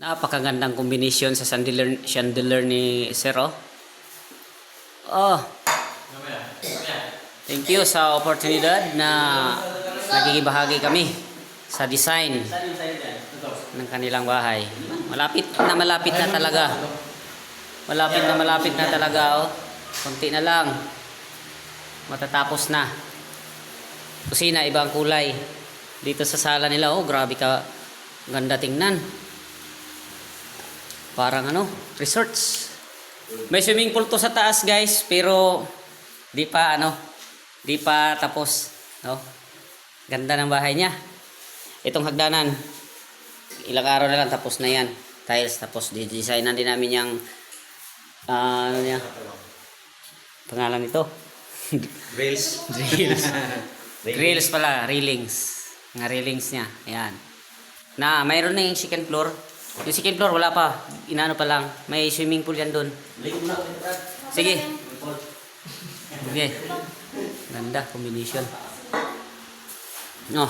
Napakagandang kombinasyon sa chandelier ni Sir, oh. Oh. Thank you sa oportunidad na nagiging bahagi kami sa design ng kanilang bahay. Malapit na talaga. Malapit na talaga, oh. Konti na lang. Matatapos na. Kusina, ibang kulay. Dito sa sala nila, oh, grabe ka. Ganda tingnan. Parang resorts. May swimming pool to sa taas, guys, pero di pa tapos, no? Ganda ng bahay niya. Itong hagdanan, ilang araw na lang tapos na yan. Tiles, tapos di-designan din namin yung pangalan nito. Grills. Grills pala, railings. Mga railings niya. Ayan. Na mayroon na yung second floor. Yung second floor wala pa. Inano pa lang. May swimming pool yan doon. Sige. Okay. Ganda combination. No.